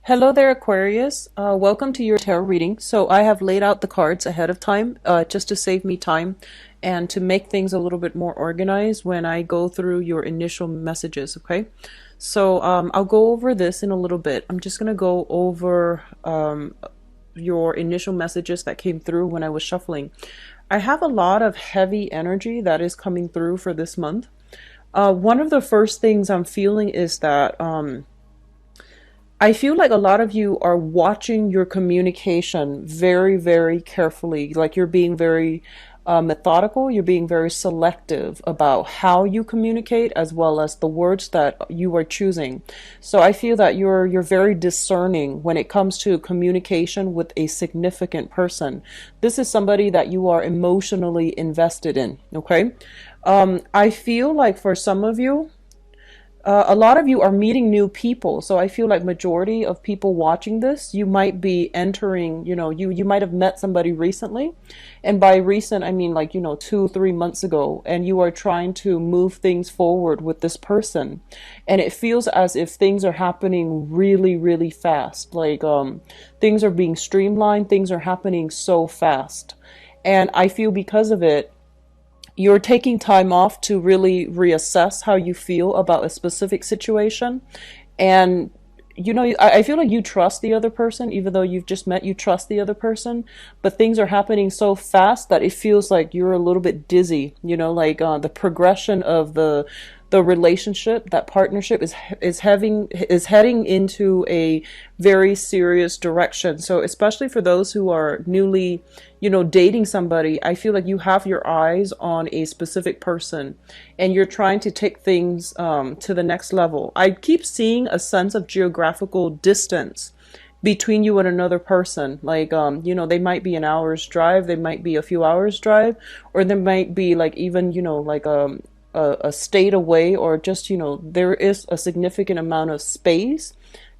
Hello there, Aquarius. Welcome to your tarot reading. So I have laid out the cards ahead of time just to save me time and to make things a little bit more organized when I go through your initial messages, okay? So I'll go over this in a little bit. I'm just going to go over your initial messages that came through when I was shuffling. I have a lot of heavy energy that is coming through for this month. One of the first things I'm feeling is that I feel like a lot of you are watching your communication very, very carefully. Like you're being very methodical, you're being very selective about how you communicate as well as the words that you are choosing. So I feel that you're very discerning when it comes to communication with a significant person. This is somebody that you are emotionally invested in, okay? I feel like for some of you, a lot of you are meeting new people. So I feel like majority of people watching this, you might be entering, you might have met somebody recently. And by recent, I mean like, 2, 3 months ago, and you are trying to move things forward with this person. And it feels as if things are happening really, really fast. Like, things are being streamlined. Things are happening so fast. And I feel because of it, you're taking time off to really reassess how you feel about a specific situation. And, I feel like you trust the other person, even though you've just met, you trust the other person, but things are happening so fast that it feels like you're a little bit dizzy, like the progression of the relationship, that partnership is heading into a very serious direction. So especially for those who are newly, dating somebody, I feel like you have your eyes on a specific person and you're trying to take things to the next level. I keep seeing a sense of geographical distance between you and another person. Like, they might be an hour's drive, they might be a few hours drive, or there might be like even, like a state away, or just, there is a significant amount of space,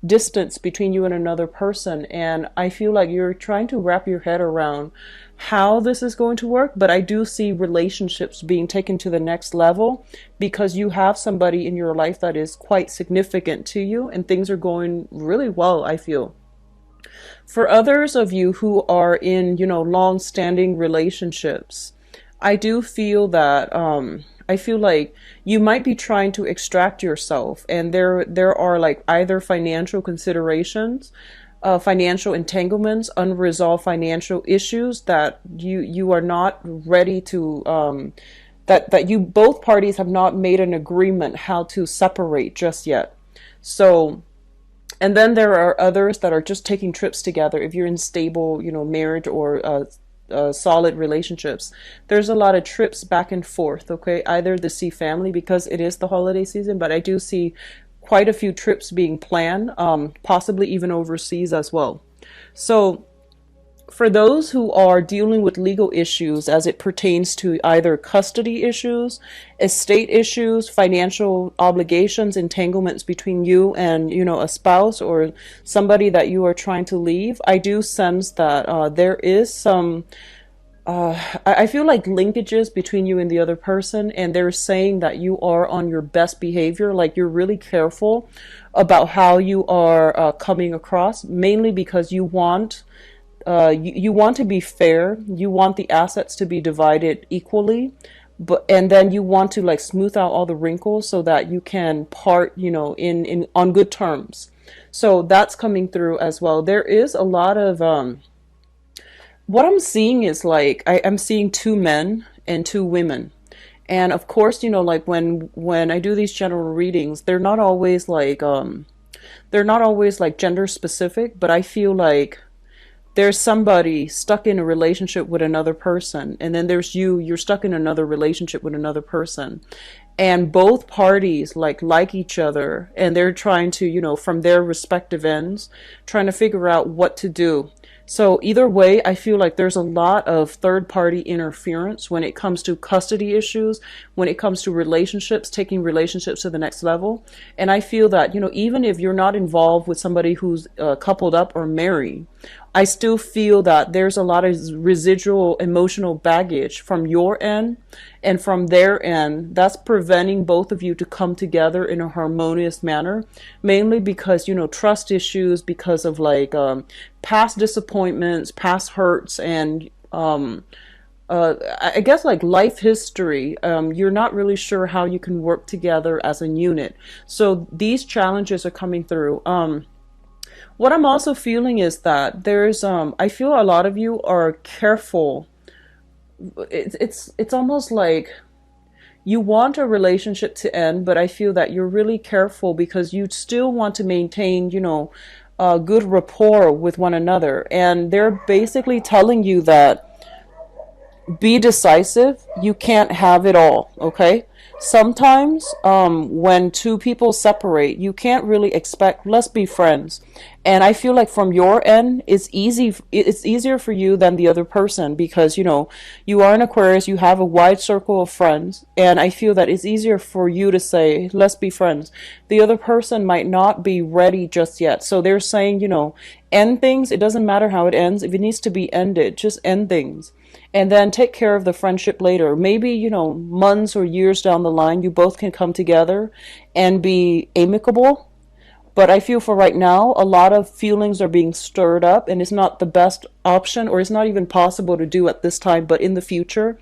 distance between you and another person. And I feel like you're trying to wrap your head around how this is going to work. But I do see relationships being taken to the next level because you have somebody in your life that is quite significant to you and things are going really well, I feel. For others of you who are in, long-standing relationships, I do feel that I feel like you might be trying to extract yourself, and there are like either financial considerations, financial entanglements, unresolved financial issues that you are not ready to that you both parties have not made an agreement how to separate just yet. So, and then there are others that are just taking trips together. If you're in stable, marriage or solid relationships, there's a lot of trips back and forth, okay? Either to see family because it is the holiday season, but I do see quite a few trips being planned, possibly even overseas as well. So for those who are dealing with legal issues as it pertains to either custody issues, estate issues, financial obligations, entanglements between you and, a spouse or somebody that you are trying to leave, I do sense that there is some I feel like linkages between you and the other person, and they're saying that you are on your best behavior, like you're really careful about how you are coming across, mainly because you want you want to be fair, you want the assets to be divided equally, and then you want to like smooth out all the wrinkles so that you can part, in on good terms. So that's coming through as well. There is a lot of what I'm seeing is like I'm seeing two men and two women. And of course, like when I do these general readings, they're not always like gender specific, but I feel like there's somebody stuck in a relationship with another person, and then there's you're stuck in another relationship with another person, and both parties like each other, and they're trying to, from their respective ends, trying to figure out what to do. So either way, I feel like there's a lot of third party interference when it comes to custody issues, when it comes to relationships, taking relationships to the next level. And I feel that, even if you're not involved with somebody who's coupled up or married, I still feel that there's a lot of residual emotional baggage from your end and from their end that's preventing both of you to come together in a harmonious manner, mainly because, trust issues, because of like past disappointments, past hurts, and I guess like life history. You're not really sure how you can work together as a unit. So these challenges are coming through. What I'm also feeling is that I feel a lot of you are careful. It's almost like you want a relationship to end, but I feel that you're really careful because you still want to maintain, good rapport with one another. And they're basically telling you that be decisive. You can't have it all, okay? Sometimes when two people separate, you can't really expect, let's be friends. And I feel like from your end, it's easier for you than the other person because, you are an Aquarius, you have a wide circle of friends. And I feel that it's easier for you to say, let's be friends. The other person might not be ready just yet. So they're saying, end things. It doesn't matter how it ends. If it needs to be ended, just end things. And then take care of the friendship later. Maybe, months or years down the line, you both can come together and be amicable. But I feel for right now, a lot of feelings are being stirred up, and it's not the best option, or it's not even possible to do at this time. But in the future,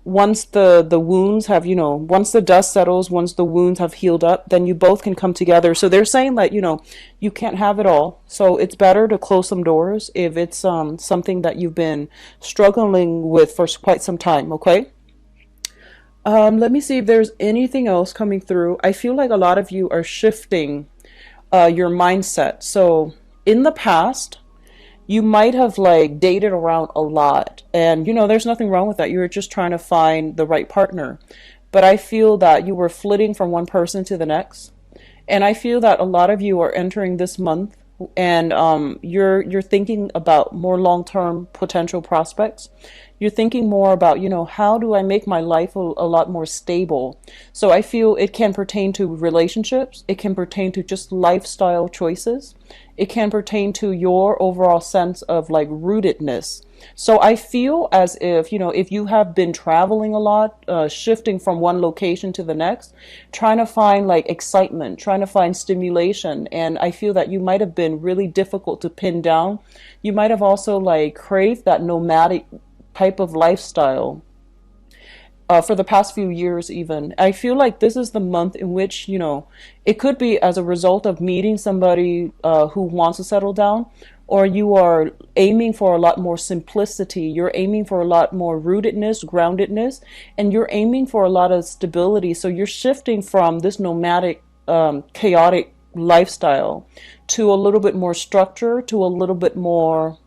once the wounds have, once the dust settles, once the wounds have healed up, then you both can come together. So they're saying that, you can't have it all. So it's better to close some doors if it's something that you've been struggling with for quite some time, okay? Let me see if there's anything else coming through. I feel like a lot of you are shifting your mindset. So in the past, you might have like dated around a lot, and there's nothing wrong with that. You were just trying to find the right partner. But I feel that you were flitting from one person to the next. And I feel that a lot of you are entering this month, and you're thinking about more long-term potential prospects. You're thinking more about, how do I make my life a lot more stable? So I feel it can pertain to relationships. It can pertain to just lifestyle choices. It can pertain to your overall sense of like rootedness. So I feel as if, if you have been traveling a lot, shifting from one location to the next, trying to find like excitement, trying to find stimulation. And I feel that you might have been really difficult to pin down. You might have also like craved that nomadic type of lifestyle for the past few years even. I feel like this is the month in which, it could be as a result of meeting somebody who wants to settle down, or you are aiming for a lot more simplicity. You're aiming for a lot more rootedness, groundedness, and you're aiming for a lot of stability. So you're shifting from this nomadic, chaotic lifestyle to a little bit more structure, to a little bit more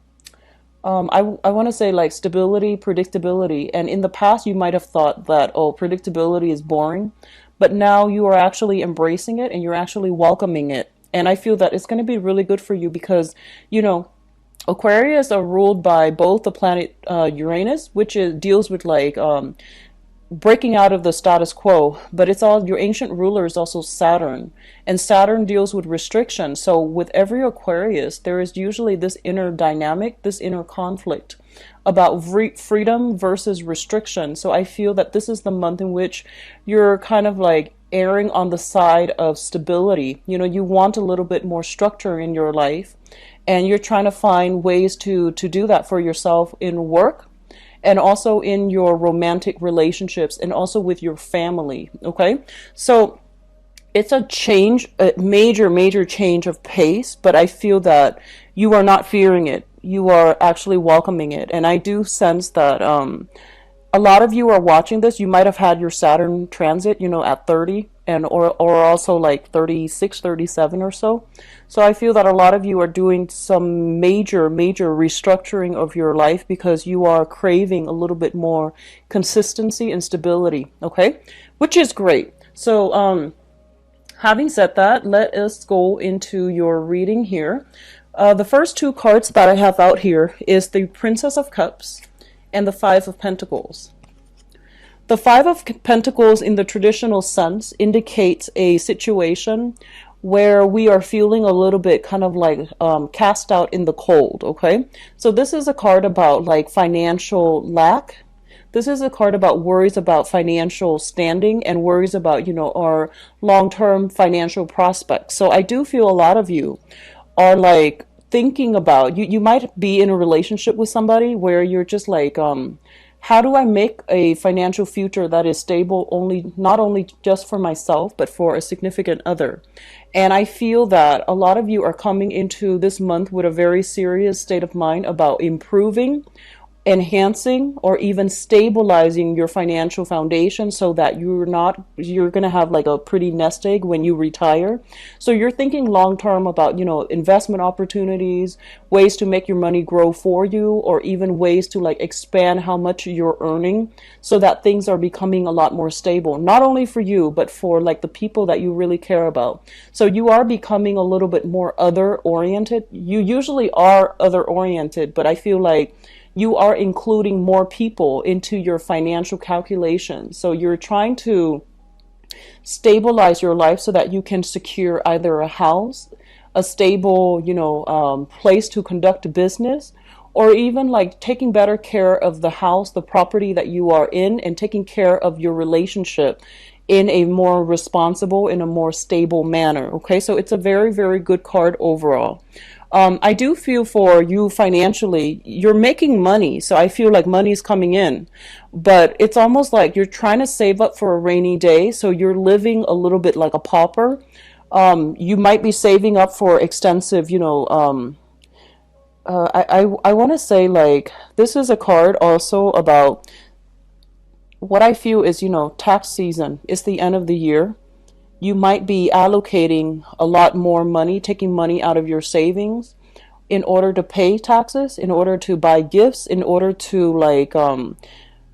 I want to say like stability, predictability. And in the past, you might have thought that, oh, predictability is boring. But now you are actually embracing it and you're actually welcoming it. And I feel that it's going to be really good for you because, Aquarius are ruled by both the planet Uranus, which deals with like breaking out of the status quo, but it's all your ancient ruler is also Saturn, and Saturn deals with restriction. So with every Aquarius, there is usually this inner dynamic, this inner conflict about freedom versus restriction. So I feel that this is the month in which you're kind of like erring on the side of stability. You want a little bit more structure in your life, and you're trying to find ways to do that for yourself in work, and also in your romantic relationships, and also with your family, okay? So it's a major change of pace, but I feel that you are not fearing it. You are actually welcoming it. And I do sense that a lot of you are watching this. You might have had your Saturn transit, at 30, and or also like 36, 37 or so. So I feel that a lot of you are doing some major restructuring of your life because you are craving a little bit more consistency and stability, okay? Which is great. So having said that, let us go into your reading here. The first two cards that I have out here is the Princess of Cups and the Five of Pentacles. The Five of Pentacles in the traditional sense indicates a situation where we are feeling a little bit kind of like cast out in the cold, okay? So this is a card about like financial lack. This is a card about worries about financial standing and worries about, our long-term financial prospects. So I do feel a lot of you are like thinking about you might be in a relationship with somebody where you're just like how do I make a financial future that is stable only not only just for myself but for a significant other. And I feel that a lot of you are coming into this month with a very serious state of mind about improving, enhancing, or even stabilizing your financial foundation so that you're going to have like a pretty nest egg when you retire. So you're thinking long term about, investment opportunities, ways to make your money grow for you, or even ways to like expand how much you're earning so that things are becoming a lot more stable, not only for you but for like the people that you really care about. So you are becoming a little bit more other oriented. You usually are other oriented, but I feel like you are including more people into your financial calculations. So you're trying to stabilize your life so that you can secure either a house, a stable, place to conduct business, or even like taking better care of the house, the property that you are in, and taking care of your relationship in a more responsible, in a more stable manner. Okay, so it's a very, very good card overall. I do feel for you financially, you're making money. So I feel like money is coming in, but it's almost like you're trying to save up for a rainy day. So you're living a little bit like a pauper. You might be saving up for extensive, I want to say like this is a card also about what I feel is, tax season. It's the end of the year. You might be allocating a lot more money, taking money out of your savings in order to pay taxes, in order to buy gifts, in order to like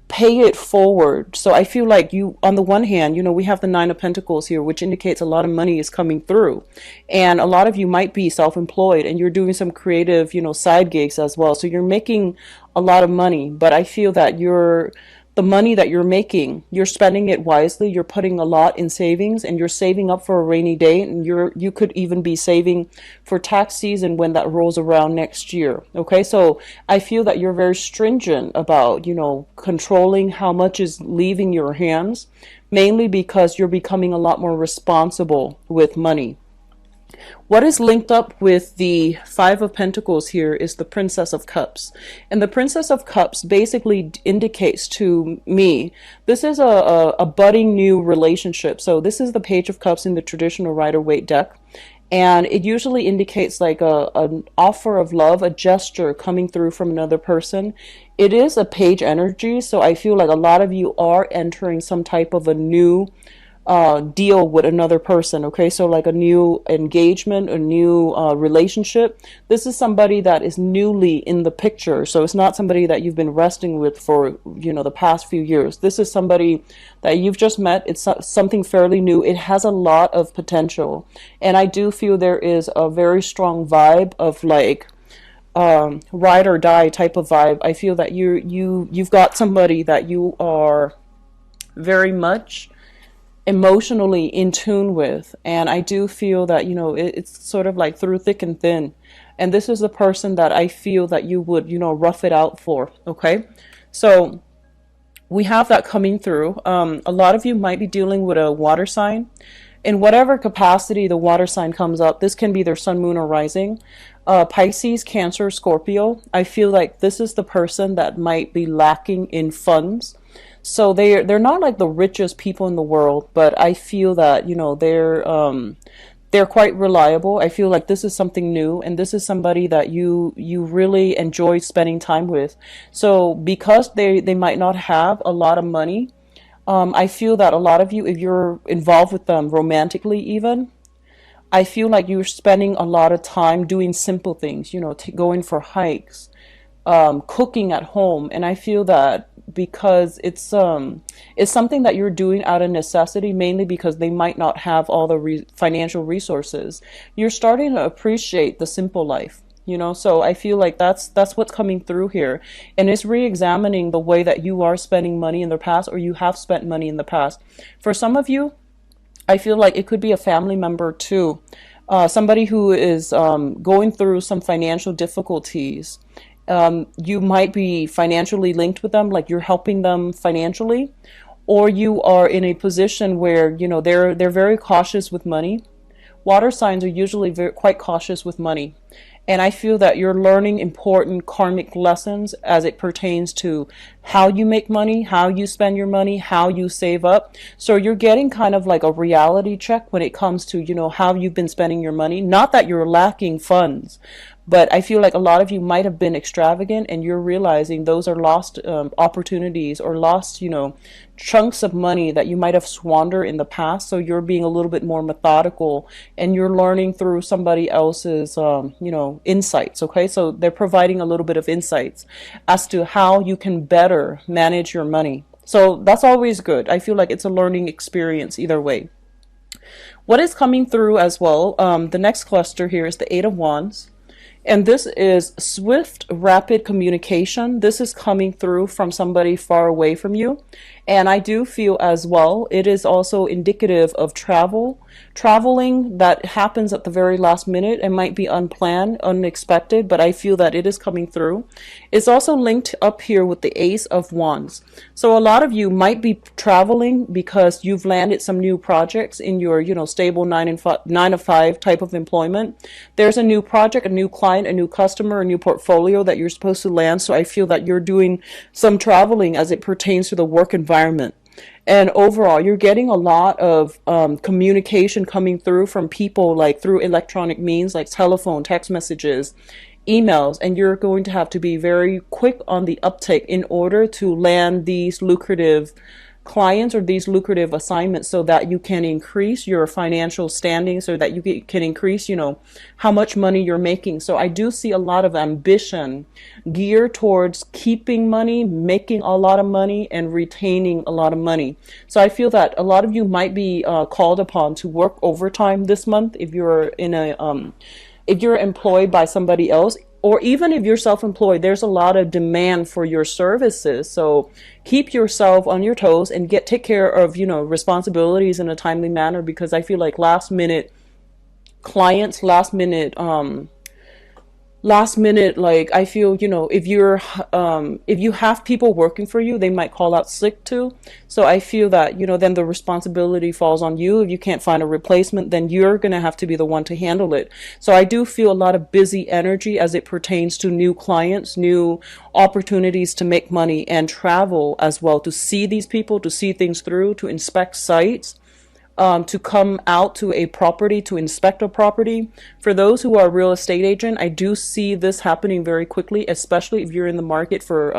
pay it forward. So I feel like you, on the one hand, we have the Nine of Pentacles here, which indicates a lot of money is coming through. And a lot of you might be self-employed and you're doing some creative, side gigs as well. So you're making a lot of money, but I feel that the money that you're making, you're spending it wisely. You're putting a lot in savings and you're saving up for a rainy day. And you could even be saving for tax season when that rolls around next year. Okay. So I feel that you're very stringent about, controlling how much is leaving your hands, mainly because you're becoming a lot more responsible with money. What is linked up with the Five of Pentacles here is the Princess of Cups. And the Princess of Cups basically indicates to me, this is a budding new relationship. So this is the Page of Cups in the traditional Rider-Waite deck. And it usually indicates like an offer of love, a gesture coming through from another person. It is a page energy. So I feel like a lot of you are entering some type of a new deal with another person. Okay, so like a new engagement, a new relationship. This is somebody that is newly in the picture, so it's not somebody that you've been resting with for the past few years. This is somebody that you've just met. It's something fairly new. It has a lot of potential, and I do feel there is a very strong vibe of like ride or die type of vibe. I feel that you've got somebody that you are very much emotionally in tune with, and I do feel that it's sort of like through thick and thin, and this is the person that I feel that you would rough it out for. Okay, so we have that coming through. A lot of you might be dealing with a water sign in whatever capacity the water sign comes up. This can be their sun, moon, or rising. Pisces, Cancer, Scorpio. I feel like this is the person that might be lacking in funds. So they're not like the richest people in the world, but I feel that they're quite reliable. I feel like this is something new, and this is somebody that you really enjoy spending time with. So because they might not have a lot of money, I feel that a lot of you, if you're involved with them romantically even, I feel like you're spending a lot of time doing simple things, going for hikes, cooking at home. And I feel that because it's something that you're doing out of necessity, mainly because they might not have all the financial resources, you're starting to appreciate the simple life. So I feel like that's what's coming through here, and it's re-examining the way that you are spending money in the past, or you have spent money in the past. For some of you, I feel like it could be a family member too. Somebody who is going through some financial difficulties. You might be financially linked with them, like you're helping them financially, or you are in a position where, you know, they're very cautious with money. Water signs are usually quite cautious with money. And I feel that you're learning important karmic lessons as it pertains to how you make money, how you spend your money, how you save up. So you're getting kind of like a reality check when it comes to, you know, how you've been spending your money. Not that you're lacking funds, but I feel like a lot of you might have been extravagant and you're realizing those are lost opportunities or lost, you know, chunks of money that you might have squandered in the past. So you're being a little bit more methodical and you're learning through somebody else's, you know, insights. Okay. So they're providing a little bit of insights as to how you can better manage your money. So that's always good. I feel like it's a learning experience either way. What is coming through as well? The next cluster here is the Eight of Wands. And this is swift, rapid communication. This is coming through from somebody far away from you. And I do feel as well, it is also indicative of traveling that happens at the very last minute. It might be unplanned, unexpected, but I feel that it is coming through. It's also linked up here with the Ace of Wands. So a lot of you might be traveling because you've landed some new projects in your, you know, stable 9 to 5 type of employment. There's a new project, a new client, a new customer, a new portfolio that you're supposed to land. So I feel that you're doing some traveling as it pertains to the work environment. And overall, you're getting a lot of communication coming through from people, like through electronic means, like telephone, text messages, emails, and you're going to have to be very quick on the uptake in order to land these lucrative clients or these lucrative assignments so that you can increase your financial standing, so that you can increase, you know, how much money you're making. So I do see a lot of ambition geared towards keeping money, making a lot of money, and retaining a lot of money. So I feel that a lot of you might be called upon to work overtime this month if you're in a if you're employed by somebody else, or even if you're self-employed. There's a lot of demand for your services. So keep yourself on your toes and take care of, you know, responsibilities in a timely manner, because I feel like last minute clients, last minute, like I feel, you know, if you have people working for you, they might call out sick too. So I feel that, you know, then the responsibility falls on you. If you can't find a replacement, then you're going to have to be the one to handle it. So I do feel a lot of busy energy as it pertains to new clients, new opportunities to make money, and travel as well, to see these people, to see things through, to inspect sites, to come out to a property, to inspect a property. For those who are a real estate agent, I do see this happening very quickly, especially if you're in the market for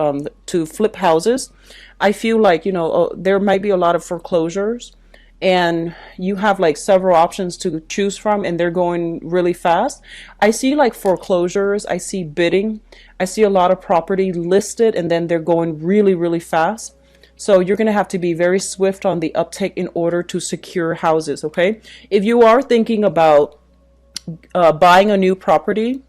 to flip houses. I feel like, you know, there might be a lot of foreclosures, and you have like several options to choose from, and they're going really fast. I see like foreclosures, I see bidding, I see a lot of property listed, and then they're going really, really fast. So you're going to have to be very swift on the uptake in order to secure houses, okay? If you are thinking about buying a new property,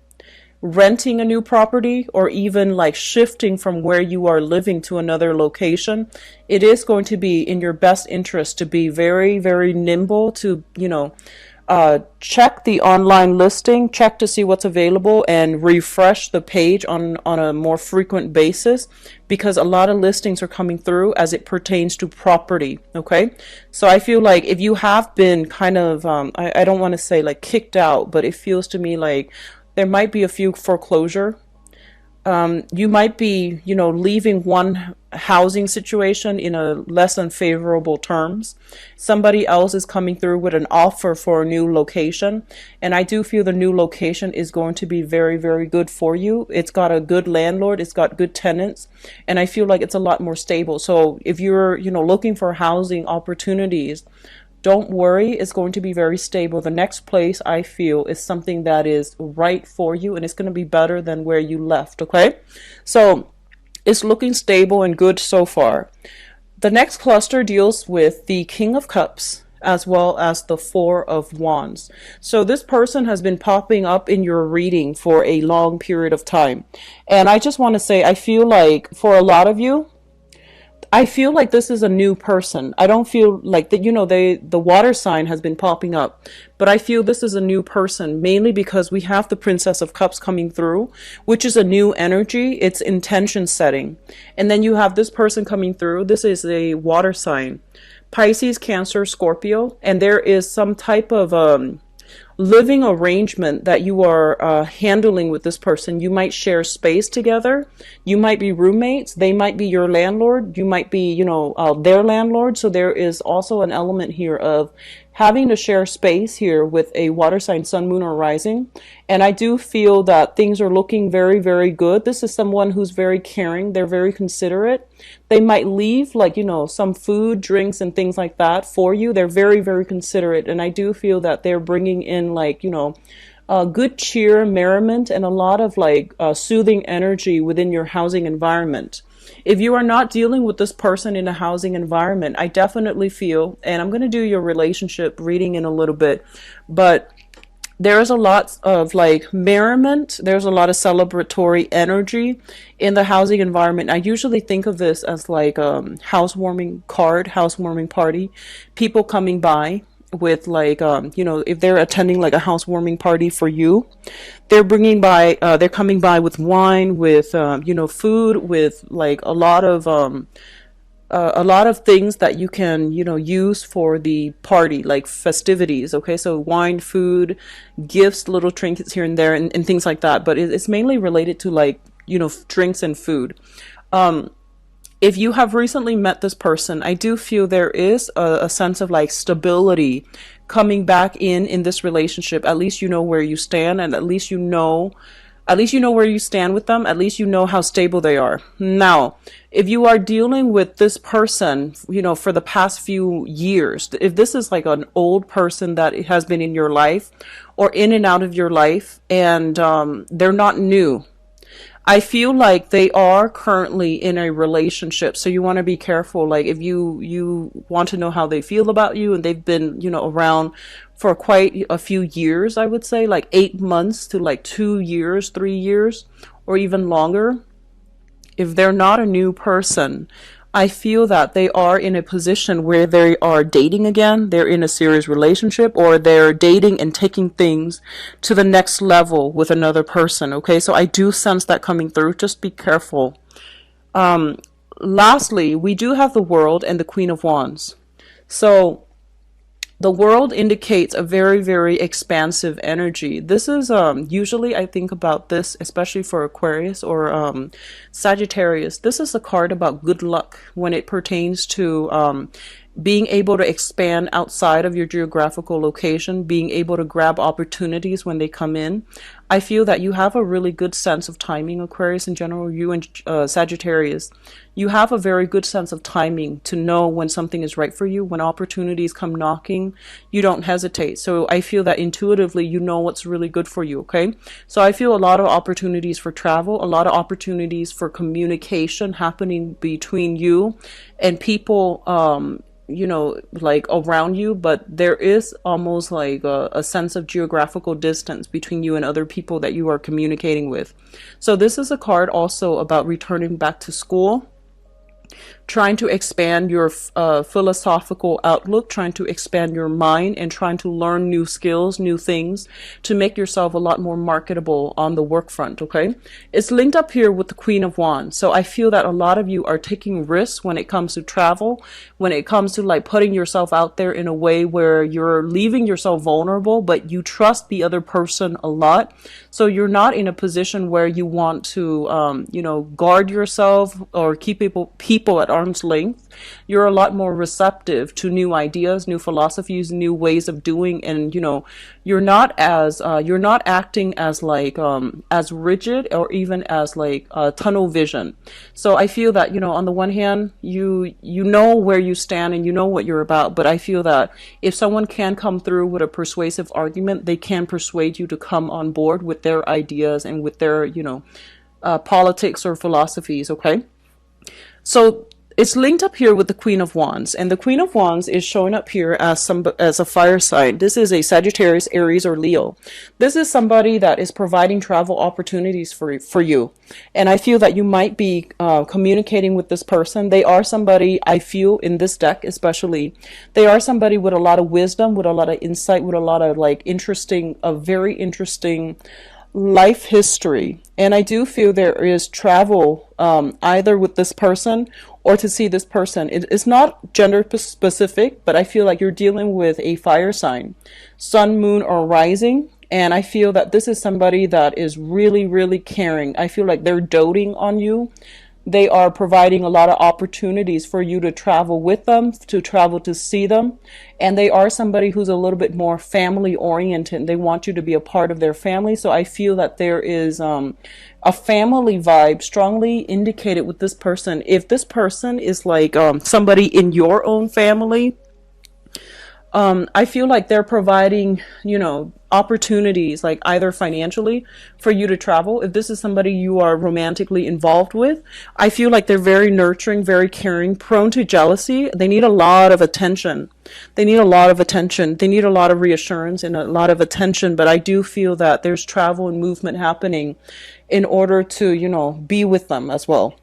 renting a new property, or even like shifting from where you are living to another location, it is going to be in your best interest to be very, very nimble, to, you know, check the online listing, check to see what's available, and refresh the page on a more frequent basis, because a lot of listings are coming through as it pertains to property. Okay. So I feel like if you have been kind of, I don't want to say like kicked out, but it feels to me like there might be a few foreclosure. You might be, you know, leaving one housing situation in a less than favorable terms. Somebody else is coming through with an offer for a new location. And I do feel the new location is going to be very, very good for you. It's got a good landlord. It's got good tenants. And I feel like it's a lot more stable. So if you're, you know, looking for housing opportunities, don't worry, it's going to be very stable. The next place, I feel, is something that is right for you, and it's going to be better than where you left, okay? So it's looking stable and good so far. The next cluster deals with the King of Cups as well as the Four of Wands. So this person has been popping up in your reading for a long period of time. And I just want to say, I feel like for a lot of you, I feel like this is a new person. I don't feel like that, the water sign has been popping up, but I feel this is a new person, mainly because we have the Princess of Cups coming through, which is a new energy. It's intention setting. And then you have this person coming through. This is a water sign, Pisces, Cancer, Scorpio, and there is some type of living arrangement that you are handling with this person. You might share space together. You might be roommates. They might be your landlord. You might be, their landlord. So there is also an element here of having to share space here with a water sign, sun, moon, or rising. And I do feel that things are looking very, very good. This is someone who's very caring. They're very considerate. They might leave some food, drinks, and things like that for you. They're very, very considerate. And I do feel that they're bringing in good cheer, merriment, and a lot of soothing energy within your housing environment. If you are not dealing with this person in a housing environment, I definitely feel, and I'm going to do your relationship reading in a little bit, but there's a lot of merriment. There's a lot of celebratory energy in the housing environment. I usually think of this as housewarming housewarming party, people coming by with if they're attending a housewarming party for you, they're coming by with wine, with food, with a lot of things that you can use for the party, like festivities. Okay, so wine, food, gifts, little trinkets here and there, and things like that, but it's mainly related to drinks and food. If you have recently met this person, I do feel there is a sense of stability coming back in this relationship. At least you know where you stand, and at least you know where you stand with them. At least you know how stable they are. Now, if you are dealing with this person, for the past few years, if this is an old person that has been in your life or in and out of your life, and they're not new, I feel like they are currently in a relationship. So you want to be careful. If you want to know how they feel about you, and they've been, around for quite a few years, I would say 8 months to 2 years, 3 years, or even longer. If they're not a new person, I feel that they are in a position where they are dating again. They're in a serious relationship, or they're dating and taking things to the next level with another person. Okay, so I do sense that coming through. Just be careful. Lastly, we do have the World and the Queen of Wands. So the World indicates a very, very expansive energy. This is usually, I think about this, especially for Aquarius or Sagittarius. This is a card about good luck when it pertains to being able to expand outside of your geographical location, being able to grab opportunities when they come in. I feel that you have a really good sense of timing, Aquarius in general, you and Sagittarius. You have a very good sense of timing to know when something is right for you. When opportunities come knocking, you don't hesitate. So I feel that intuitively you know what's really good for you, okay? So I feel a lot of opportunities for travel, a lot of opportunities for communication happening between you and people around you, but there is almost a sense of geographical distance between you and other people that you are communicating with. So this is a card also about returning back to school, trying to expand your philosophical outlook, trying to expand your mind, and trying to learn new skills, new things to make yourself a lot more marketable on the work front, okay? It's linked up here with the Queen of Wands. So I feel that a lot of you are taking risks when it comes to travel, when it comes to putting yourself out there in a way where you're leaving yourself vulnerable, but you trust the other person a lot. So you're not in a position where you want to, guard yourself or keep people at arm's length. You're a lot more receptive to new ideas, new philosophies, new ways of doing, and you're not acting as as rigid or even as tunnel vision. So I feel that on the one hand you know where you stand and you know what you're about, but I feel that if someone can come through with a persuasive argument, they can persuade you to come on board with their ideas and with their politics or philosophies, okay? So it's linked up here with the Queen of Wands, and the Queen of Wands is showing up here as a fire sign. This is a Sagittarius, Aries, or Leo. This is somebody that is providing travel opportunities for you, and I feel that you might be communicating with this person. They are somebody, I feel in this deck especially, they are somebody with a lot of wisdom, with a lot of insight, with a lot of like very interesting life history. And I do feel there is travel either with this person or to see this person. It's not gender specific, but I feel like you're dealing with a fire sign, sun, moon, or rising. And I feel that this is somebody that is really, really caring. I feel like they're doting on you. They are providing a lot of opportunities for you to travel with them, to travel to see them. And they are somebody who's a little bit more family oriented. They want you to be a part of their family. So I feel that there is a family vibe strongly indicated with this person. If this person is like somebody in your own family, I feel like they're providing, opportunities, like either financially for you to travel. If this is somebody you are romantically involved with, I feel like they're very nurturing, very caring, prone to jealousy. They need a lot of attention. They need a lot of attention. They need a lot of reassurance and a lot of attention. But I do feel that there's travel and movement happening in order to, be with them as well.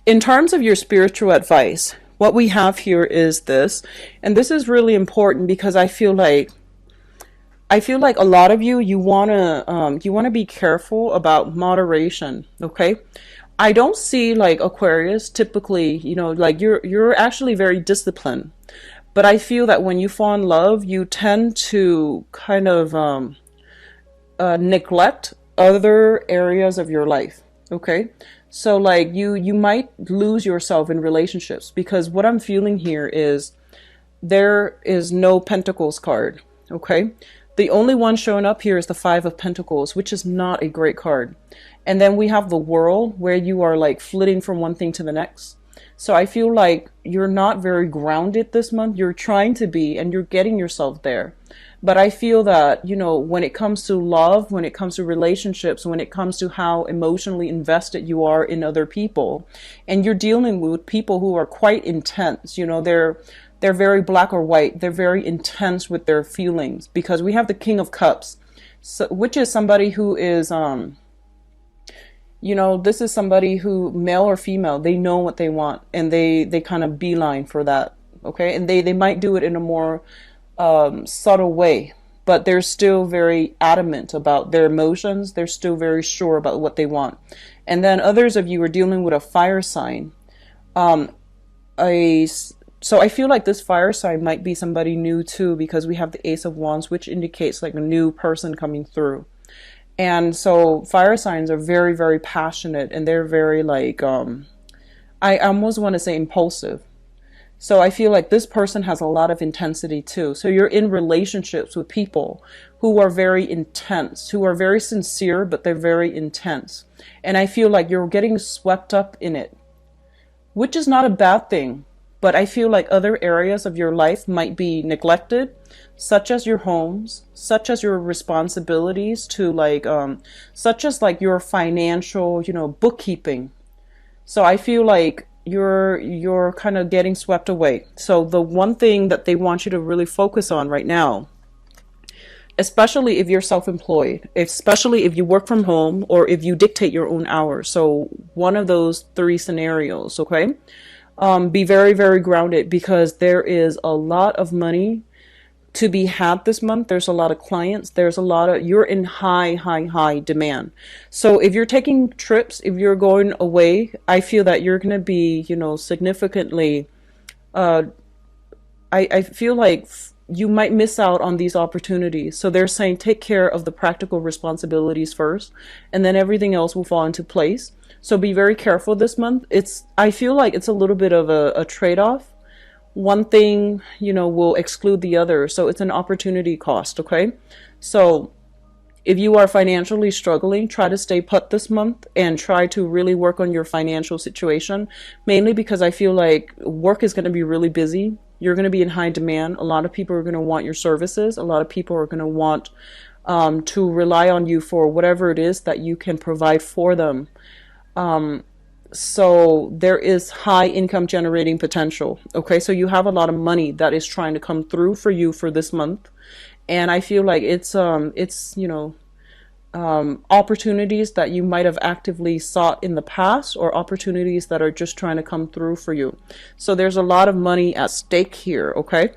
In terms of your spiritual advice, what we have here is this, and this is really important because I feel like a lot of you wanna be careful about moderation. Okay, I don't see like Aquarius typically, like you're actually very disciplined, but I feel that when you fall in love, you tend to kind of neglect other areas of your life. Okay. So like you might lose yourself in relationships, because what I'm feeling here is there is no Pentacles card. Okay. The only one showing up here is the Five of Pentacles, which is not a great card. And then we have the World, where you are like flitting from one thing to the next. So I feel like you're not very grounded this month. You're trying to be, and you're getting yourself there. But I feel that, when it comes to love, when it comes to relationships, when it comes to how emotionally invested you are in other people, and you're dealing with people who are quite intense, they're very black or white. They're very intense with their feelings, because we have the King of Cups, which is somebody who is, this is somebody who, male or female, they know what they want, and they kind of beeline for that. Okay. And they might do it in a more subtle way, but they're still very adamant about their emotions. They're still very sure about what they want. And then others of you are dealing with a fire sign. So I feel like this fire sign might be somebody new too, because we have the Ace of Wands, which indicates like a new person coming through. And so fire signs are very, very passionate, and they're very like, I almost want to say impulsive. So I feel like this person has a lot of intensity too. So you're in relationships with people who are very intense, who are very sincere, but they're very intense. And I feel like you're getting swept up in it, which is not a bad thing. But I feel like other areas of your life might be neglected, such as your homes, such as your responsibilities to like, such as like your financial, bookkeeping. So I feel like you're kind of getting swept away. So the one thing that they want you to really focus on right now, especially if you're self-employed, especially if you work from home, or if you dictate your own hours. So one of those three scenarios, okay? Be very, very grounded, because there is a lot of money to be had this month. There's a lot of clients. You're in high demand. So if you're taking trips, if you're going away, I feel that you're going to be, significantly, I feel like you might miss out on these opportunities. So they're saying take care of the practical responsibilities first, and then everything else will fall into place. So be very careful this month. I feel like it's a little bit of a trade-off. One thing, will exclude the other. So it's an opportunity cost, okay? So if you are financially struggling, try to stay put this month and try to really work on your financial situation, mainly because I feel like work is going to be really busy. You're going to be in high demand. A lot of people are going to want your services. A lot of people are going to want to rely on you for whatever it is that you can provide for them. So there is high income generating potential. Okay, so you have a lot of money that is trying to come through for you for this month, and I feel like it's opportunities that you might have actively sought in the past, or opportunities that are just trying to come through for you. So there's a lot of money at stake here. Okay,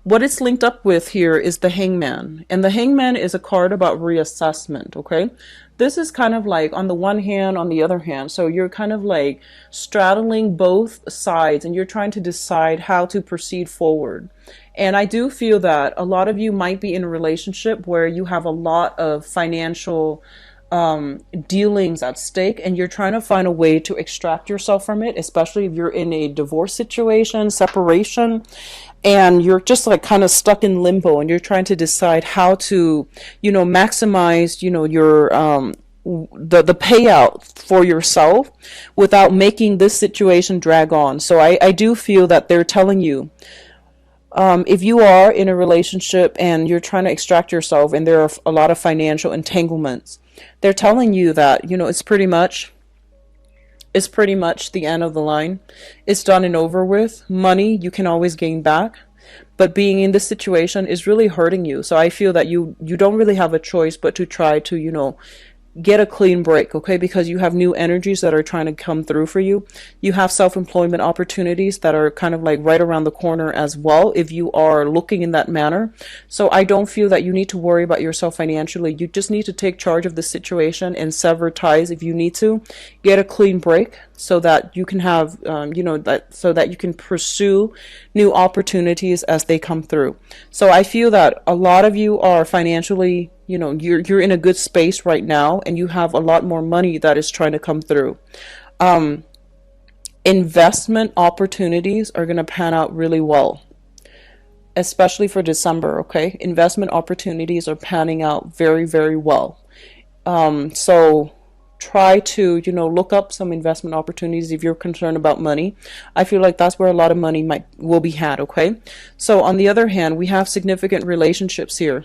what it's linked up with here is the Hangman. And the Hangman is a card about reassessment, okay? This is kind of like on the one hand, on the other hand. So you're kind of like straddling both sides, and you're trying to decide how to proceed forward. And I do feel that a lot of you might be in a relationship where you have a lot of financial dealings at stake, and you're trying to find a way to extract yourself from it, especially if you're in a divorce situation, separation, and you're just like kind of stuck in limbo, and you're trying to decide how to, maximize, your the payout for yourself without making this situation drag on. So I do feel that they're telling you, if you are in a relationship and you're trying to extract yourself and there are a lot of financial entanglements, they're telling you that, it's pretty much the end of the line. It's done and over with. Money you can always gain back, but being in this situation is really hurting you. So I feel that you don't really have a choice but to try to, get a clean break, okay? Because you have new energies that are trying to come through for you. You have self-employment opportunities that are kind of like right around the corner as well, if you are looking in that manner. So I don't feel that you need to worry about yourself financially. You just need to take charge of the situation and sever ties if you need to. Get a clean break so that you can have, so that you can pursue new opportunities as they come through. So I feel that a lot of you are financially, you're in a good space right now, and you have a lot more money that is trying to come through. Investment opportunities are going to pan out really well, especially for December, okay? Investment opportunities are panning out very, very well. So try to, look up some investment opportunities if you're concerned about money. I feel like that's where a lot of money will be had, okay? So on the other hand, we have significant relationships here.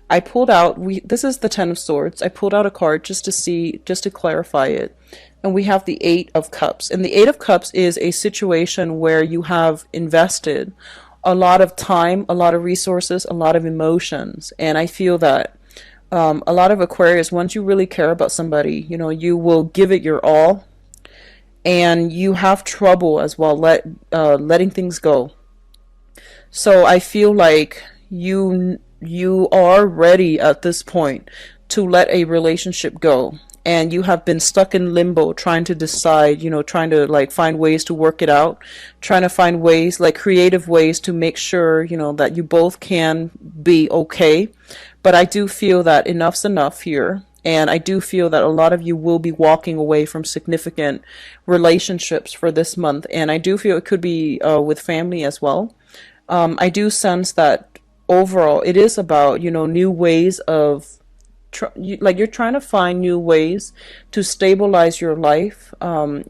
I pulled out, this is the Ten of Swords. I pulled out a card just to clarify it. And we have the Eight of Cups. And the Eight of Cups is a situation where you have invested a lot of time, a lot of resources, a lot of emotions. And I feel that a lot of Aquarius, once you really care about somebody, you will give it your all. And you have trouble as well letting things go. So I feel like you are ready at this point to let a relationship go, and you have been stuck in limbo trying to decide, trying to like find ways to work it out, trying to find ways, like creative ways to make sure, that you both can be okay. But I do feel that enough's enough here. And I do feel that a lot of you will be walking away from significant relationships for this month. And I do feel it could be with family as well. I do sense that overall it is about, new ways of, you're trying to find new ways to stabilize your life,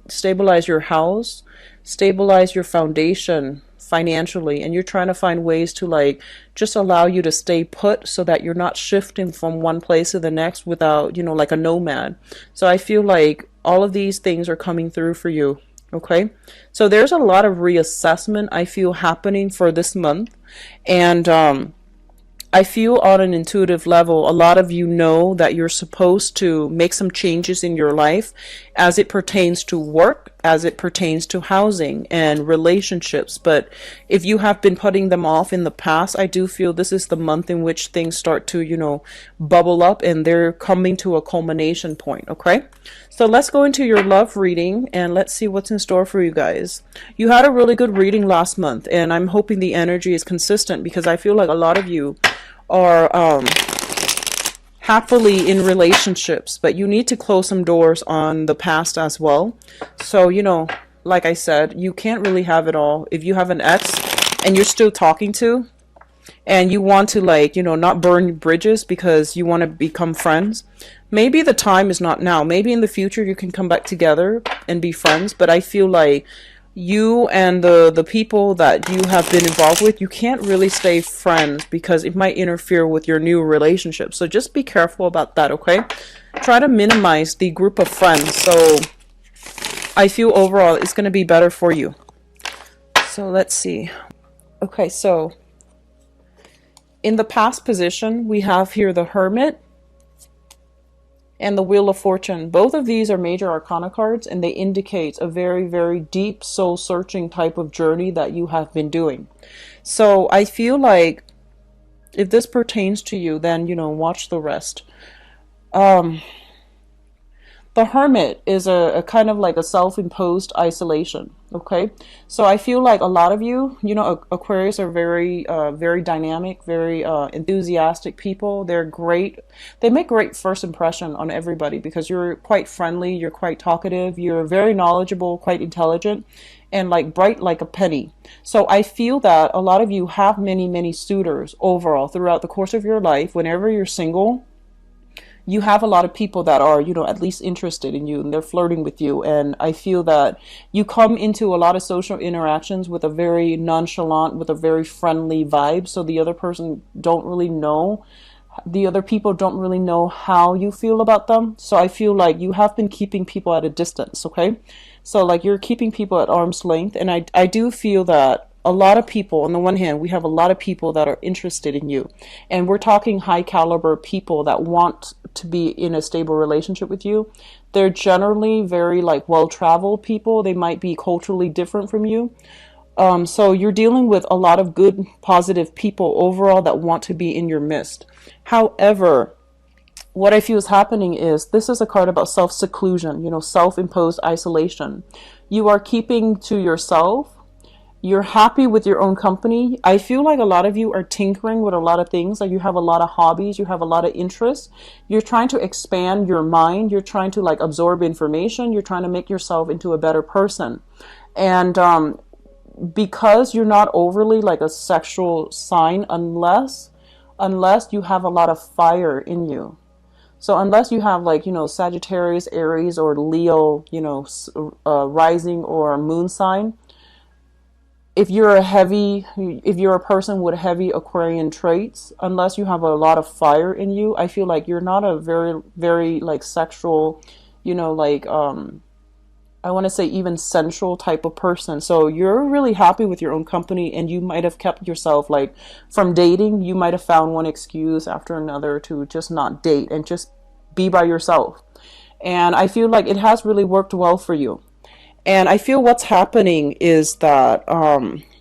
stabilize your house, stabilize your foundation financially, and you're trying to find ways to just allow you to stay put so that you're not shifting from one place to the next without, like a nomad. So I feel like all of these things are coming through for you. Okay, so there's a lot of reassessment I feel happening for this month, and I feel on an intuitive level, a lot of you know that you're supposed to make some changes in your life as it pertains to work, as it pertains to housing and relationships. But if you have been putting them off in the past, I do feel this is the month in which things start to, bubble up, and they're coming to a culmination point. Okay, so let's go into your love reading and let's see what's in store for you guys. You had a really good reading last month, and I'm hoping the energy is consistent, because I feel like a lot of you are happily in relationships, but you need to close some doors on the past as well. So, like I said, you can't really have it all. If you have an ex and you're still talking to, and you want to not burn bridges because you want to become friends, maybe the time is not now. Maybe in the future you can come back together and be friends, but I feel like you and the people that you have been involved with, you can't really stay friends because it might interfere with your new relationship. So just be careful about that, okay? Try to minimize the group of friends. So I feel overall it's going to be better for you. So let's see. Okay, so in the past position, we have here the Hermit and the Wheel of Fortune. Both of these are major arcana cards, and they indicate a very, very deep soul-searching type of journey that you have been doing. So I feel like if this pertains to you, then, watch the rest. The Hermit is a kind of like a self-imposed isolation. Okay, so I feel like a lot of you, Aquarius are very, very dynamic, very enthusiastic people. They're great. They make great first impression on everybody because you're quite friendly, you're quite talkative, you're very knowledgeable, quite intelligent, and like bright like a penny. So I feel that a lot of you have many, many suitors overall throughout the course of your life. Whenever you're single, you have a lot of people that are, at least interested in you and they're flirting with you. And I feel that you come into a lot of social interactions with a very nonchalant, with a very friendly vibe. So the other people don't really know how you feel about them. So I feel like you have been keeping people at a distance. Okay. So like you're keeping people at arm's length. And I do feel that a lot of people, on the one hand, we have a lot of people that are interested in you. And we're talking high caliber people that want to be in a stable relationship with you. They're generally very like well-traveled people. They might be culturally different from you. So you're dealing with a lot of good, positive people overall that want to be in your midst. However, what I feel is happening is this is a card about self-seclusion, self-imposed isolation. You are keeping to yourself. You're happy with your own company. I feel like a lot of you are tinkering with a lot of things. Like you have a lot of hobbies, you have a lot of interests. You're trying to expand your mind. You're trying to like absorb information. You're trying to make yourself into a better person. And because you're not overly like a sexual sign, unless you have a lot of fire in you. So unless you have like, Sagittarius, Aries, or Leo, rising or moon sign, if you're a person with heavy Aquarian traits, unless you have a lot of fire in you, I feel like you're not a very, very like sexual, I want to say even sensual type of person. So you're really happy with your own company, and you might have kept yourself like from dating. You might have found one excuse after another to just not date and just be by yourself. And I feel like it has really worked well for you. And I feel what's happening is that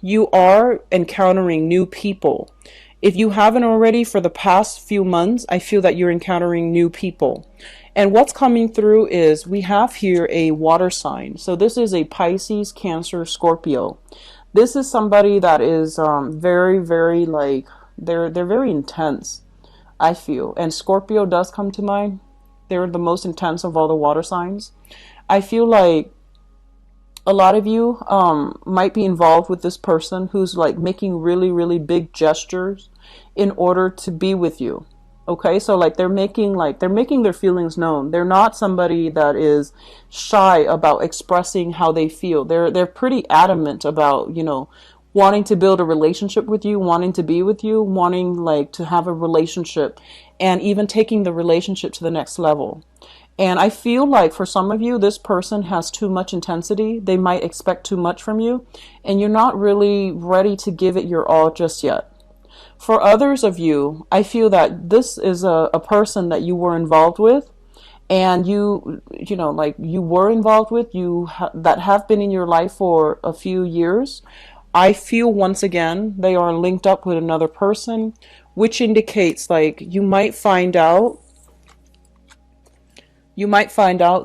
you are encountering new people. If you haven't already for the past few months, I feel that you're encountering new people. And what's coming through is we have here a water sign. So this is a Pisces, Cancer, Scorpio. This is somebody that is very, very like, they're very intense, I feel. And Scorpio does come to mind. They're the most intense of all the water signs. I feel like a lot of you might be involved with this person who's like making really, really big gestures in order to be with you. Okay, so like they're making their feelings known. They're not somebody that is shy about expressing how they feel. They're pretty adamant about, wanting to build a relationship with you, wanting to be with you, wanting like to have a relationship, and even taking the relationship to the next level. And I feel like for some of you, this person has too much intensity. They might expect too much from you, and you're not really ready to give it your all just yet. For others of you, I feel that this is a person that you were involved with, and you were involved with, that have been in your life for a few years. I feel once again, they are linked up with another person, which indicates like you might find out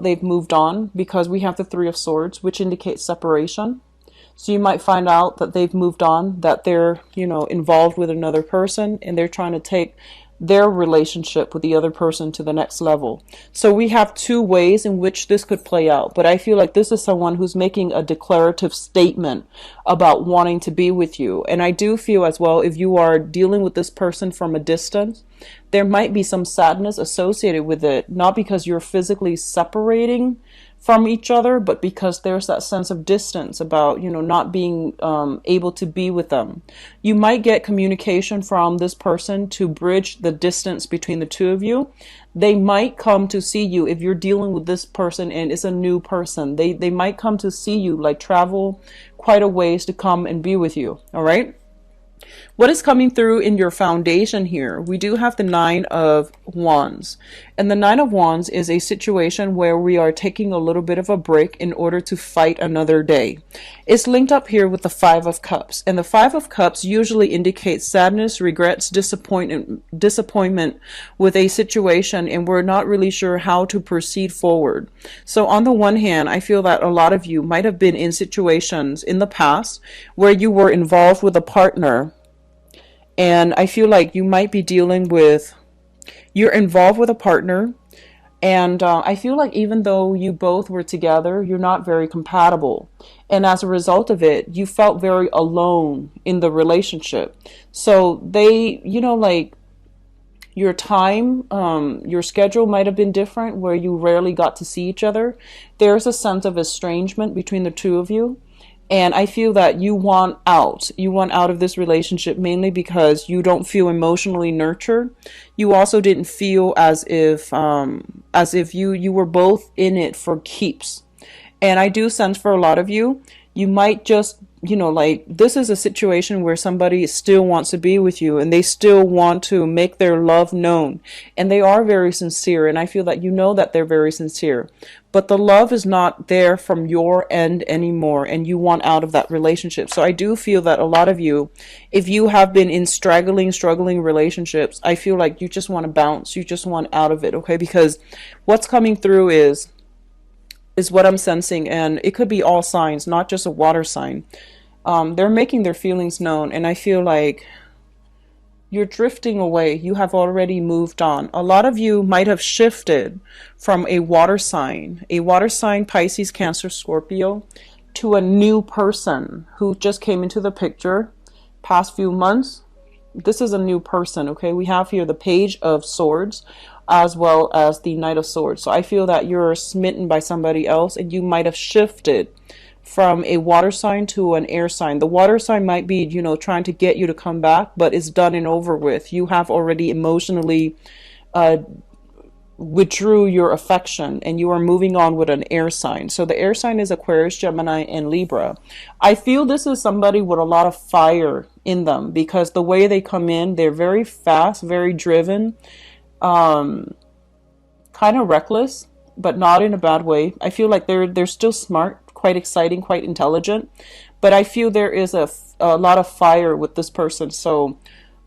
they've moved on, because we have the Three of Swords, which indicates separation. So you might find out that they've moved on, that they're, involved with another person, and they're trying to take their relationship with the other person to the next level. So we have two ways in which this could play out. But I feel like this is someone who's making a declarative statement about wanting to be with you. And I do feel as well, if you are dealing with this person from a distance, there might be some sadness associated with it, not because you're physically separating from each other, but because there's that sense of distance about, not being able to be with them. You might get communication from this person to bridge the distance between the two of you. They might come to see you if you're dealing with this person and it's a new person. They might come to see you, like travel quite a ways to come and be with you. All right. What is coming through in your foundation here? We do have the Nine of Wands. And the Nine of Wands is a situation where we are taking a little bit of a break in order to fight another day. It's linked up here with the Five of Cups. And the Five of Cups usually indicates sadness, regrets, disappointment with a situation, and we're not really sure how to proceed forward. So on the one hand, I feel that a lot of you might have been in situations in the past where you were involved with a partner. And I feel like you might be dealing with, you're involved with a partner. And I feel like even though you both were together, you're not very compatible. And as a result of it, you felt very alone in the relationship. So they, like your time, your schedule might have been different where you rarely got to see each other. There's a sense of estrangement between the two of you. And I feel that you want out. You want out of this relationship mainly because you don't feel emotionally nurtured. You also didn't feel as if you were both in it for keeps. And I do sense for a lot of you, you might just, this is a situation where somebody still wants to be with you and they still want to make their love known. And they are very sincere. And I feel that that they're very sincere. But the love is not there from your end anymore, and you want out of that relationship. So I do feel that a lot of you, if you have been in struggling relationships, I feel like you just want to bounce. You just want out of it, okay? Because what's coming through is what I'm sensing, and it could be all signs, not just a water sign. They're making their feelings known, and I feel like you're drifting away. You have already moved on. A lot of you might have shifted from a water sign, Pisces, Cancer, Scorpio, to a new person who just came into the picture past few months. This is a new person, okay? We have here the Page of Swords as well as the Knight of Swords. So I feel that you're smitten by somebody else and you might have shifted from a water sign to an air sign. The water sign might be, trying to get you to come back, but it's done and over with. You have already emotionally withdrew your affection and you are moving on with an air sign. So the air sign is Aquarius, Gemini, and Libra. I feel this is somebody with a lot of fire in them because the way they come in, they're very fast, very driven, kind of reckless, but not in a bad way. I feel like they're still smart, quite exciting, quite intelligent, but I feel there is a lot of fire with this person. So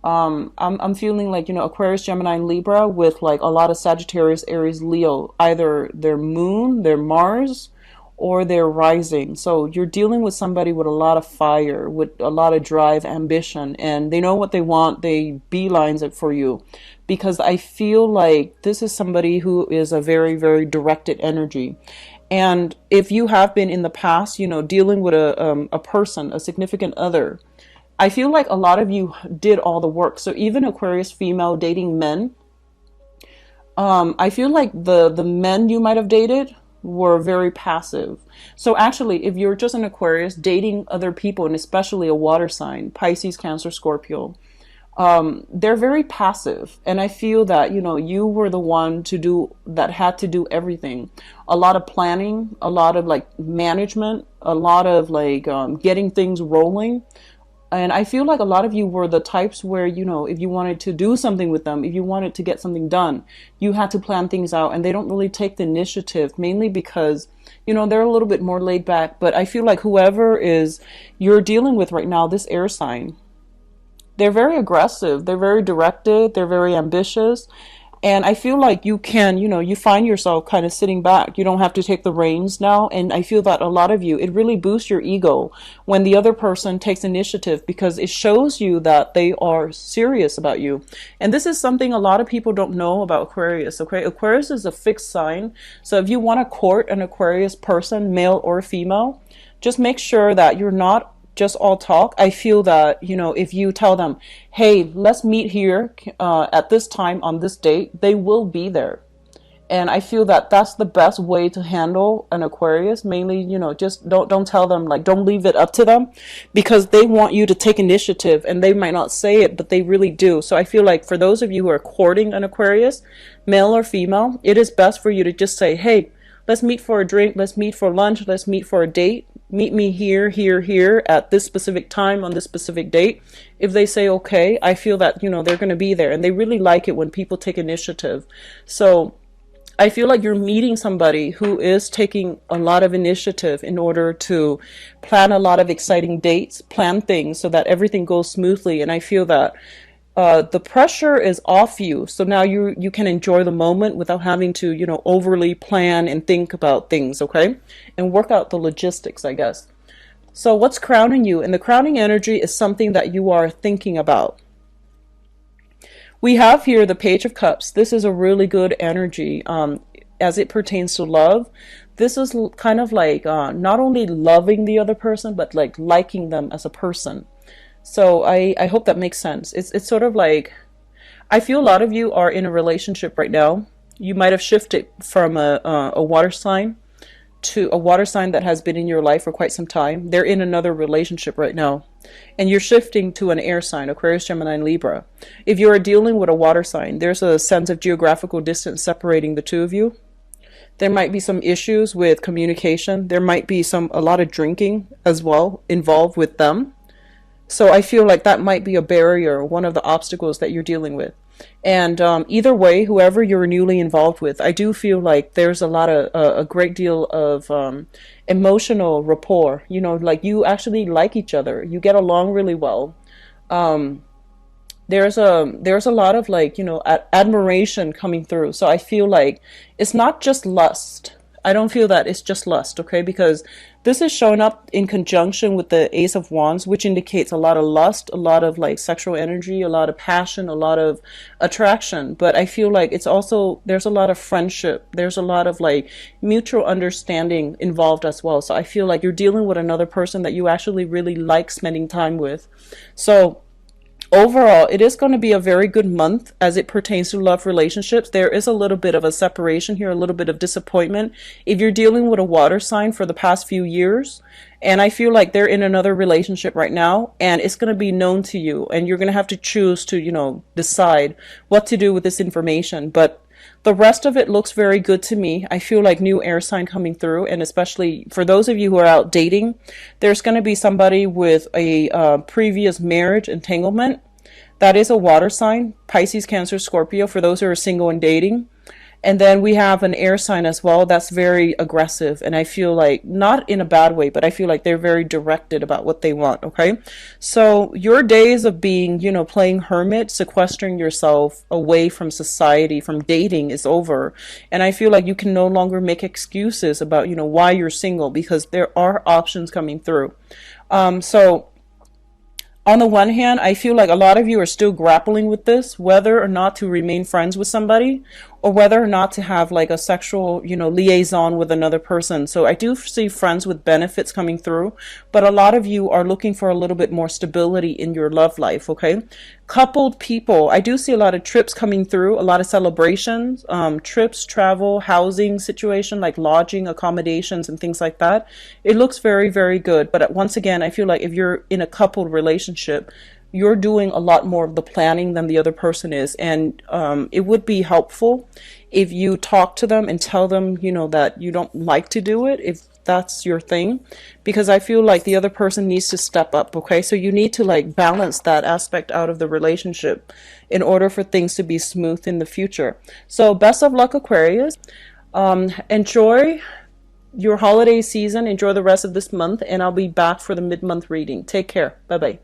I'm feeling like, Aquarius, Gemini, and Libra with like a lot of Sagittarius, Aries, Leo, either their moon, their Mars, or their rising. So you're dealing with somebody with a lot of fire, with a lot of drive, ambition, and they know what they want. They beelines it for you because I feel like this is somebody who is a very, very directed energy. And if you have been in the past, dealing with a person, a significant other, I feel like a lot of you did all the work. So even Aquarius female dating men, I feel like the men you might have dated were very passive. So actually, if you're just an Aquarius dating other people, and especially a water sign, Pisces, Cancer, Scorpio, they're very passive. And I feel that, you were the one that had to do everything. A lot of planning, a lot of like management, a lot of like getting things rolling. And I feel like a lot of you were the types where, if you wanted to do something with them, if you wanted to get something done, you had to plan things out. And they don't really take the initiative, mainly because, they're a little bit more laid back. But I feel like whoever you're dealing with right now, this air sign, they're very aggressive. They're very directed. They're very ambitious. And I feel like you can, you find yourself kind of sitting back. You don't have to take the reins now. And I feel that a lot of you, it really boosts your ego when the other person takes initiative because it shows you that they are serious about you. And this is something a lot of people don't know about Aquarius, okay? Aquarius is a fixed sign. So if you want to court an Aquarius person, male or female, just make sure that you're not just all talk. I feel that, if you tell them, hey, let's meet here at this time on this date, they will be there. And I feel that that's the best way to handle an Aquarius. Mainly, just don't tell them, like, don't leave it up to them, because they want you to take initiative, and they might not say it, but they really do. So I feel like for those of you who are courting an Aquarius, male or female, it is best for you to just say, hey, let's meet for a drink, let's meet for lunch, let's meet for a date. Meet me here, here, here at this specific time on this specific date. If they say okay, I feel that, they're going to be there, and they really like it when people take initiative. So I feel like you're meeting somebody who is taking a lot of initiative in order to plan a lot of exciting dates, plan things so that everything goes smoothly. And I feel that the pressure is off you. So now you can enjoy the moment without having to, overly plan and think about things, okay? And work out the logistics, I guess. So what's crowning you? And the crowning energy is something that you are thinking about. We have here the Page of Cups. This is a really good energy as it pertains to love. This is kind of like not only loving the other person, but like liking them as a person. So I hope that makes sense. It's sort of like, I feel a lot of you are in a relationship right now. You might have shifted from a water sign to a water sign that has been in your life for quite some time. They're in another relationship right now. And you're shifting to an air sign, Aquarius, Gemini, and Libra. If you are dealing with a water sign, there's a sense of geographical distance separating the two of you. There might be some issues with communication. There might be a lot of drinking as well involved with them. So I feel like that might be a barrier, one of the obstacles that you're dealing with. And either way, whoever you're newly involved with, I do feel like there's a great deal of emotional rapport. Like you actually like each other. You get along really well. There's a lot of like, admiration coming through. So I feel like it's not just lust. I don't feel that it's just lust, okay? Because this is showing up in conjunction with the Ace of Wands, which indicates a lot of lust, a lot of like sexual energy, a lot of passion, a lot of attraction. But I feel like it's also, there's a lot of friendship. There's a lot of like mutual understanding involved as well. So I feel like you're dealing with another person that you actually really like spending time with. So overall, it is going to be a very good month as it pertains to love relationships. There is a little bit of a separation here, a little bit of disappointment. If you're dealing with a water sign for the past few years, and I feel like they're in another relationship right now, and it's going to be known to you, and you're going to have to choose to, decide what to do with this information. But the rest of it looks very good to me. I feel like new air sign coming through, and especially for those of you who are out dating, there's going to be somebody with a previous marriage entanglement. That is a water sign, Pisces, Cancer, Scorpio, for those who are single and dating. And then we have an air sign as well that's very aggressive. And I feel like, not in a bad way, but I feel like they're very directed about what they want, okay? So your days of being, playing hermit, sequestering yourself away from society, from dating is over. And I feel like you can no longer make excuses about, why you're single, because there are options coming through. So on the one hand, I feel like a lot of you are still grappling with this, whether or not to remain friends with somebody, or whether or not to have like a sexual, liaison with another person. So I do see friends with benefits coming through, but a lot of you are looking for a little bit more stability in your love life, okay? Coupled people, I do see a lot of trips coming through, a lot of celebrations, trips, travel, housing situation, like lodging, accommodations, and things like that. It looks very, very good. But once again, I feel like if you're in a coupled relationship, you're doing a lot more of the planning than the other person is. And it would be helpful if you talk to them and tell them, that you don't like to do it, if that's your thing, because I feel like the other person needs to step up, okay? So you need to like balance that aspect out of the relationship in order for things to be smooth in the future. So best of luck, Aquarius. Enjoy your holiday season. Enjoy the rest of this month, and I'll be back for the mid-month reading. Take care. Bye-bye.